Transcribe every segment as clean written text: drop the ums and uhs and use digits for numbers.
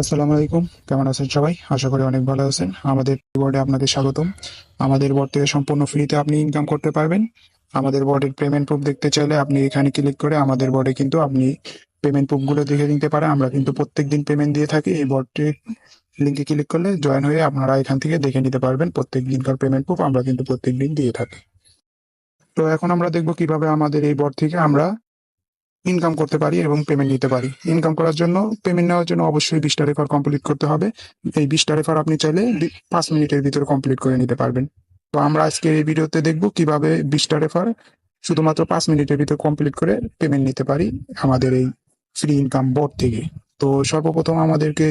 আসসালামু আলাইকুম। কেমন আছেন সবাই? আশা করি অনেক ভালো আছেন। আমাদের বোর্ডে আপনাদের স্বাগতম। আমাদের বোর্ড থেকে সম্পূর্ণ ফ্রিতে আপনি ইনকাম করতে পারবেন। আমাদের বোর্ডের পেমেন্ট প্রুফ দেখতে চাইলে আপনি এখানে ক্লিক করে আমাদের বোর্ডে কিন্তু আপনি পেমেন্ট প্রুফগুলো দেখে নিতে পারেন। আমরা কিন্তু প্রত্যেকদিন পেমেন্ট দিয়ে থাকি। এই বোর্ডটির লিঙ্কে ক্লিক করলে জয়েন হয়ে আপনারা এখান থেকে দেখে নিতে পারবেন। প্রত্যেক দিনকার পেমেন্ট প্রুফ আমরা কিন্তু প্রত্যেকদিন দিয়ে থাকি। তো এখন আমরা দেখব কিভাবে আমাদের এই বোর্ড থেকে আমরা ইনকাম করতে পারি এবং পেমেন্ট নিতে পারি। ইনকাম করার জন্য, পেমেন্ট নেওয়ার জন্য অবশ্যই 20টা রেফার কমপ্লিট করতে হবে। এই 20টা রেফার আপনি চাইলে 5 মিনিটের ভিতরে কমপ্লিট করে নিতে পারবেন। তো আমরা আজকে এই ভিডিওতে দেখব কিভাবে 20টা রেফার শুধুমাত্র 5 মিনিটের ভিতরে কমপ্লিট করে পেমেন্ট নিতে পারি আমাদের এই ফ্রি ইনকাম বোর্ড থেকে। তো সর্বপ্রথম আমাদেরকে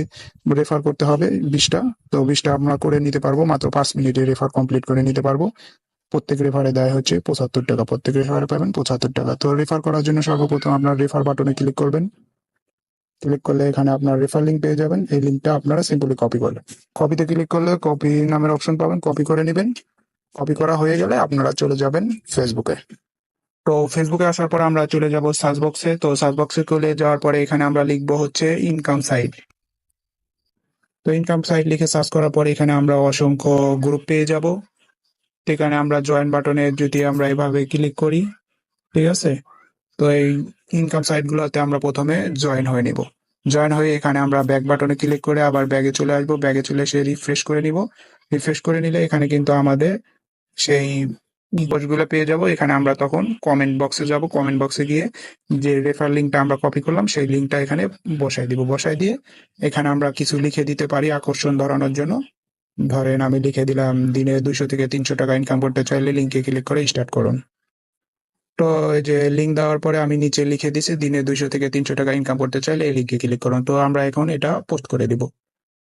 রেফার করতে হবে 20টা। তো 20টা আমরা করে নিতে পারবো, মাত্র 5 মিনিটে রেফার কমপ্লিট করে নিতে পারবো। প্রত্যেক রেফারে দেয় হচ্ছে 75 টাকা, প্রত্যেক রেফারে পাবেন 75 টাকা। তো রেফার করার জন্য সর্বপ্রথম আপনার রেফার বাটনে ক্লিক করবেন। ক্লিক করলে এখানে আপনার রেফার লিঙ্ক পেয়ে যাবেন। এই লিঙ্কটা আপনারা সিম্পলি কপি করবেন। কপিতে ক্লিক করলে কপি নামের অপশন পাবেন, কপি করে নেবেন। কপি করা হয়ে গেলে আপনারা চলে যাবেন ফেসবুকে। তো ফেসবুকে আসার পর আমরা চলে যাব সার্চ বক্সে। তো সার্চ বক্সে চলে যাওয়ার পরে এখানে আমরা লিখবো হচ্ছে ইনকাম সাইট। তো ইনকাম সাইট লিখে সার্চ করার পরে এখানে আমরা অসংখ্য গ্রুপ পেয়ে যাব। এখানে আমরা জয়েন বাটনে যদি আমরা এভাবে ক্লিক করি, ঠিক আছে। তো এই ইনকাম সাইট গুলোতে আমরা প্রথমে জয়েন হয়ে নিব। জয়েন হয়ে এখানে আমরা ব্যাক বাটনে ক্লিক করে আবার ব্যাগে চলে আসবো। ব্যাগে চলে এসে রিফ্রেশ করে নিব। রিফ্রেশ করে নিলে এখানে কিন্তু আমাদের সেই পোস্টগুলো পেয়ে যাব। এখানে আমরা তখন কমেন্ট বক্সে যাব। কমেন্ট বক্সে গিয়ে যে রেফার লিঙ্কটা আমরা কপি করলাম সেই লিঙ্কটা এখানে বসাই দিব। বসাই দিয়ে এখানে আমরা কিছু লিখে দিতে পারি আকর্ষণ ধরানোর জন্য। ধরেন আমি লিখে দিলাম, দিনে 200 থেকে 300 টাকা ইনকাম করতে চাইলে লিঙ্কে ক্লিক করে স্টার্ট করুন। তো এই যে লিঙ্ক দেওয়ার পরে আমি নিচে লিখে দিছি, দিনে 200 থেকে 300 টাকা ইনকাম করতে চাইলে এই লিঙ্কে ক্লিক করুন। তো আমরা এখন এটা পোস্ট করে দিব।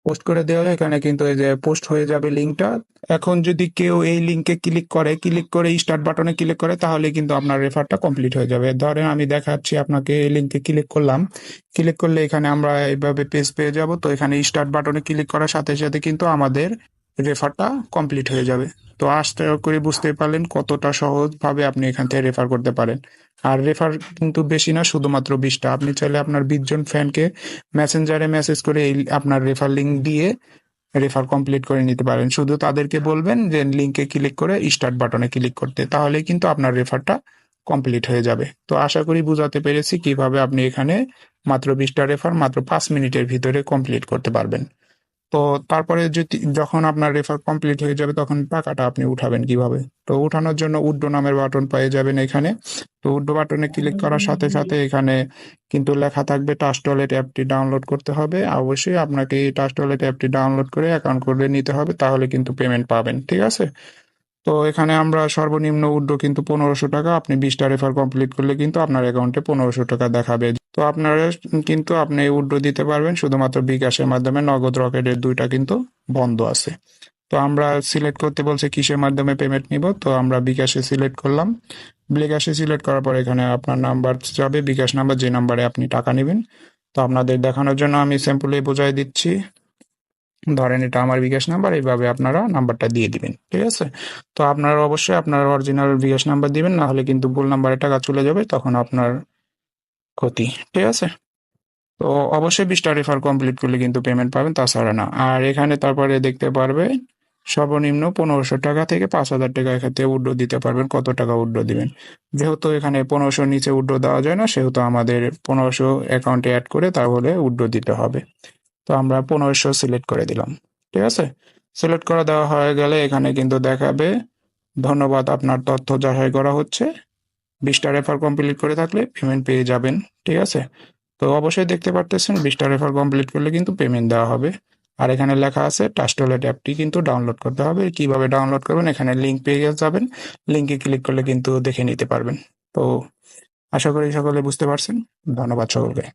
পোস্ট করে দেওয়া এখানে কিন্তু এই যে পোস্ট হয়ে যাবে লিঙ্কটা। এখন যদি কেউ এই লিঙ্কে ক্লিক করে, ক্লিক করে স্টার্ট বাটনে ক্লিক করে, তাহলে কিন্তু আপনার রেফারটা কমপ্লিট হয়ে যাবে। ধরেন আমি দেখাচ্ছি আপনাকে, এই লিঙ্কে ক্লিক করলাম। ক্লিক করলে এখানে আমরা এইভাবে পেজ পেয়ে যাব। তো এখানে স্টার্ট বাটনে ক্লিক করার সাথে সাথে কিন্তু আমাদের রেফারটা কমপ্লিট হয়ে যাবে। তো আশা করি বুঝতে পারলেন কতটা সহজভাবে আপনি এখান থেকে রেফার করতে পারেন। আর রেফার কিন্তু বেশি না, শুধুমাত্র 20টা। আপনি চাইলে আপনার 20 জন ফ্যানকে মেসেঞ্জারে মেসেজ করে এই আপনার রেফার লিঙ্ক দিয়ে রেফার কমপ্লিট করে নিতে পারেন। শুধু তাদেরকে বলবেন যে লিঙ্কে ক্লিক করে স্টার্ট বাটনে ক্লিক করতে, তাহলে কিন্তু আপনার রেফারটা কমপ্লিট হয়ে যাবে। তো আশা করি বুঝাতে পেরেছি কিভাবে আপনি এখানে মাত্র 20টা রেফার মাত্র 5 মিনিটের ভিতরে কমপ্লিট করতে পারবেন। তো তারপরে যদি যখন আপনার রেফার কমপ্লিট হয়ে যাবে তখন টাকাটা আপনি উঠাবেন কিভাবে? তো উঠানোর জন্য উড্ডো নামের বাটন পেয়ে যাবেন এখানে। তো উড্ডো বাটনে ক্লিক করার সাথে সাথে এখানে কিন্তু লেখা থাকবে টাস্ক ওয়ালেট অ্যাপটি ডাউনলোড করতে হবে। অবশ্যই আপনাকে এই টাস্ক ওয়ালেট অ্যাপটি ডাউনলোড করে অ্যাকাউন্ট করে নিতে হবে, তাহলে কিন্তু পেমেন্ট পাবেন, ঠিক আছে। তো এখানে আমরা সর্বনিম্ন উইথড্র কিন্তু 1500 টাকা। আপনি 20টা রেফার কমপ্লিট করলে কিন্তু আপনার অ্যাকাউন্টে 1500 টাকা দেখাবে। তো আপনারা কিন্তু আপনি উইথড্র দিতে পারবেন শুধুমাত্র বিকাশের মাধ্যমে। নগদ রকেটের দুইটা কিন্তু বন্ধ আছে। তো আমরা সিলেক্ট করতে বলছে কিসের মাধ্যমে পেমেন্ট নিব। তো আমরা বিকাশে সিলেক্ট করলাম। বিকাশে সিলেক্ট করার পর এখানে আপনার নাম্বার যাবে, বিকাশ নাম্বার, যে নাম্বারে আপনি টাকা নেবেন। তো আপনাদের দেখানোর জন্য আমি স্যাম্পলে বোঝাই দিচ্ছি। ধরেন এটা আমার বিকাশ নাম্বার, এইভাবে আপনারা নাম্বারটা দিয়ে দিবেন, ঠিক আছে। তো আপনারা অবশ্যই আপনার অরিজিনাল বিকাশ নাম্বার দিবেন, না হলে কিন্তু ভুল নাম্বারে টাকা চলে যাবে, তখন আপনার ক্ষতি, ঠিক আছে। তো অবশ্যই 20টা রেফার কমপ্লিট করলে কিন্তু পেমেন্ট পাবেন, তাছাড়া না। আর এখানে তারপরে দেখতে পারবে সর্বনিম্ন 1500 টাকা থেকে 5000 টাকা এক্ষেত্রে উইথড্র দিতে পারবেন। কত টাকা উইথড্র দিবেন? যেহেতু এখানে 1500 নিচে উইথড্র দেওয়া যায় না, সেহেতু আমাদের 1500 অ্যাকাউন্টে অ্যাড করে তাহলে উইথড্র দিতে হবে। তো আমরা 1500 সিলেক্ট করে দিলাম, ঠিক আছে। সিলেক্ট করা দেওয়া হয়ে গেলে এখানে কিন্তু দেখাবে ধন্যবাদ, আপনার তথ্য যাচাই করা হচ্ছে। 20টা রেফার কমপ্লিট করে থাকলে পেমেন্ট পেয়ে যাবেন, ঠিক আছে। তো অবশ্যই দেখতে পারতেছেন 20টা রেফার কমপ্লিট করলে কিন্তু পেমেন্ট দেওয়া হবে। আর এখানে লেখা আছে টাস্ক ওয়ালেট অ্যাপটি কিন্তু ডাউনলোড করতে হবে। কিভাবে ডাউনলোড করবেন? এখানে লিঙ্ক পেয়ে যাবেন। লিঙ্কে ক্লিক করলে কিন্তু দেখে নিতে পারবেন। তো আশা করি সকলে বুঝতে পারছেন। ধন্যবাদ সকলকে।